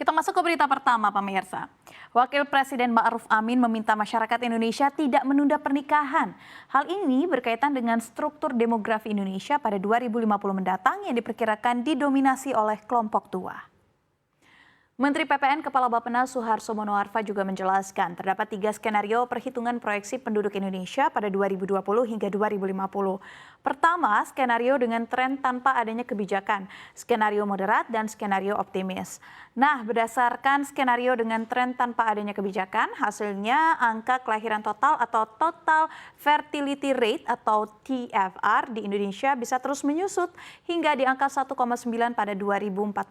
Kita masuk ke berita pertama, pemirsa. Wakil Presiden Ma'ruf Amin meminta masyarakat Indonesia tidak menunda pernikahan. Hal ini berkaitan dengan struktur demografi Indonesia pada 2050 mendatang yang diperkirakan didominasi oleh kelompok tua. Menteri PPN Kepala Bappenas Suharso Monoarfa juga menjelaskan terdapat 3 skenario perhitungan proyeksi penduduk Indonesia pada 2020 hingga 2050. Pertama, skenario dengan tren tanpa adanya kebijakan, skenario moderat dan skenario optimis. Nah, berdasarkan skenario dengan tren tanpa adanya kebijakan, hasilnya angka kelahiran total atau total fertility rate atau TFR di Indonesia bisa terus menyusut hingga di angka 1,9 pada 2045.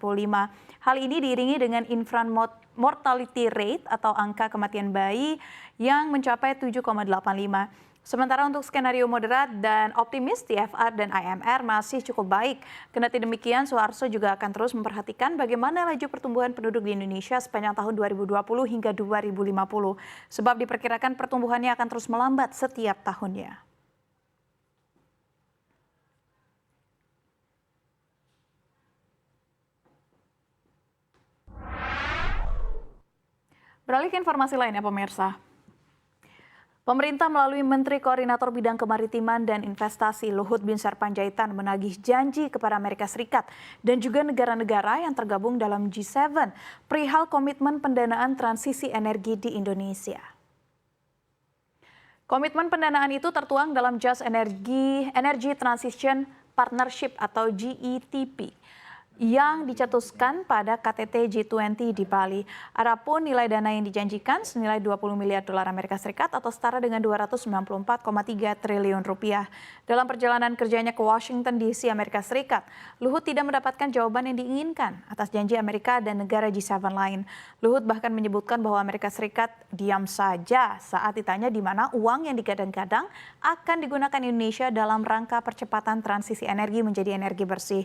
Hal ini diiringi dengan infant mortality rate atau angka kematian bayi yang mencapai 7,85. Sementara untuk skenario moderat dan optimis, TFR dan IMR masih cukup baik. Kendati demikian, Suharso juga akan terus memperhatikan bagaimana laju pertumbuhan penduduk di Indonesia sepanjang tahun 2020 hingga 2050. Sebab diperkirakan pertumbuhannya akan terus melambat setiap tahunnya. Beralih ke informasi lainnya, pemirsa. Pemerintah melalui Menteri Koordinator Bidang Kemaritiman dan Investasi Luhut Binsar Panjaitan menagih janji kepada Amerika Serikat dan juga negara-negara yang tergabung dalam G7 perihal komitmen pendanaan transisi energi di Indonesia. Komitmen pendanaan itu tertuang dalam Just Energy Transition Partnership atau GETP yang dicetuskan pada KTT G20 di Bali. Adapun nilai dana yang dijanjikan senilai 20 miliar dolar Amerika Serikat atau setara dengan 294,3 triliun rupiah. Dalam perjalanan kerjanya ke Washington DC, Amerika Serikat, Luhut tidak mendapatkan jawaban yang diinginkan atas janji Amerika dan negara G7 lain. Luhut bahkan menyebutkan bahwa Amerika Serikat diam saja saat ditanya di mana uang yang digadang-gadang akan digunakan Indonesia dalam rangka percepatan transisi energi menjadi energi bersih.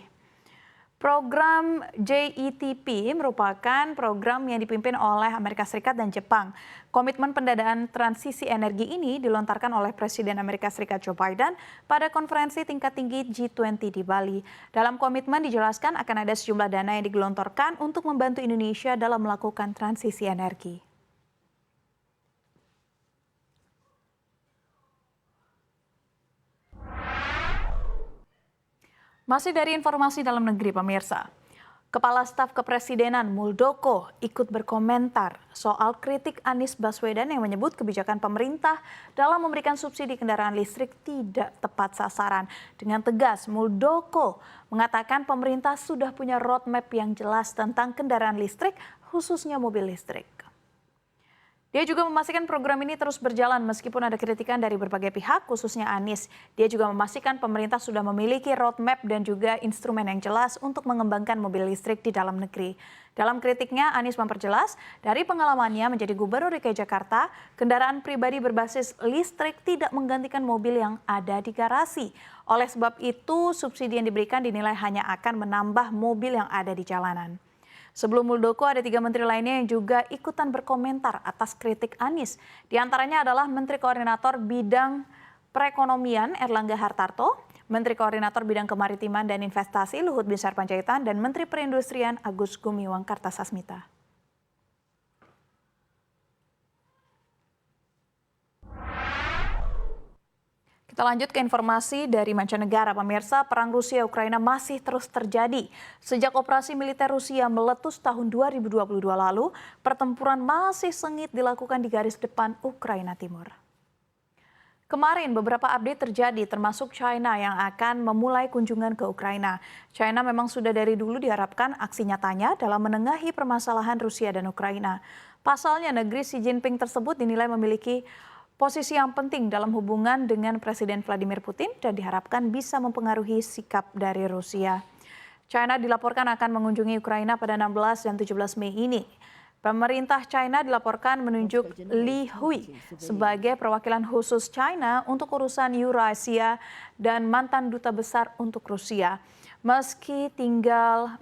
Program JETP merupakan program yang dipimpin oleh Amerika Serikat dan Jepang. Komitmen pendanaan transisi energi ini dilontarkan oleh Presiden Amerika Serikat Joe Biden pada konferensi tingkat tinggi G20 di Bali. Dalam komitmen dijelaskan akan ada sejumlah dana yang digelontorkan untuk membantu Indonesia dalam melakukan transisi energi. Masih dari informasi dalam negeri, pemirsa. Kepala Staf Kepresidenan Muldoko ikut berkomentar soal kritik Anies Baswedan yang menyebut kebijakan pemerintah dalam memberikan subsidi kendaraan listrik tidak tepat sasaran. Dengan tegas, Muldoko mengatakan pemerintah sudah punya roadmap yang jelas tentang kendaraan listrik, khususnya mobil listrik. Dia juga memastikan program ini terus berjalan meskipun ada kritikan dari berbagai pihak, khususnya Anies. Dia juga memastikan pemerintah sudah memiliki roadmap dan juga instrumen yang jelas untuk mengembangkan mobil listrik di dalam negeri. Dalam kritiknya, Anies memperjelas dari pengalamannya menjadi Gubernur DKI Jakarta, kendaraan pribadi berbasis listrik tidak menggantikan mobil yang ada di garasi. Oleh sebab itu, subsidi yang diberikan dinilai hanya akan menambah mobil yang ada di jalanan. Sebelum Muldoko, ada 3 menteri lainnya yang juga ikutan berkomentar atas kritik Anies. Di antaranya adalah Menteri Koordinator Bidang Perekonomian Erlangga Hartarto, Menteri Koordinator Bidang Kemaritiman dan Investasi Luhut Binsar Panjaitan, dan Menteri Perindustrian Agus Gumiwang Kartasasmita. Kita lanjut ke informasi dari mancanegara, pemirsa. Perang Rusia-Ukraina masih terus terjadi. Sejak operasi militer Rusia meletus tahun 2022 lalu, pertempuran masih sengit dilakukan di garis depan Ukraina Timur. Kemarin beberapa update terjadi termasuk China yang akan memulai kunjungan ke Ukraina. China memang sudah dari dulu diharapkan aksi nyatanya dalam menengahi permasalahan Rusia dan Ukraina. Pasalnya negeri Xi Jinping tersebut dinilai memiliki posisi yang penting dalam hubungan dengan Presiden Vladimir Putin dan diharapkan bisa mempengaruhi sikap dari Rusia. China dilaporkan akan mengunjungi Ukraina pada 16 dan 17 Mei ini. Pemerintah China dilaporkan menunjuk Li Hui sebagai perwakilan khusus China untuk urusan Eurasia dan mantan duta besar untuk Rusia. Meski tanggal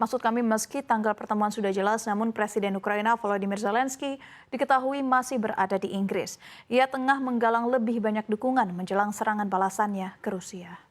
pertemuan sudah jelas, namun Presiden Ukraina Volodymyr Zelensky diketahui masih berada di Inggris. Ia tengah menggalang lebih banyak dukungan menjelang serangan balasannya ke Rusia.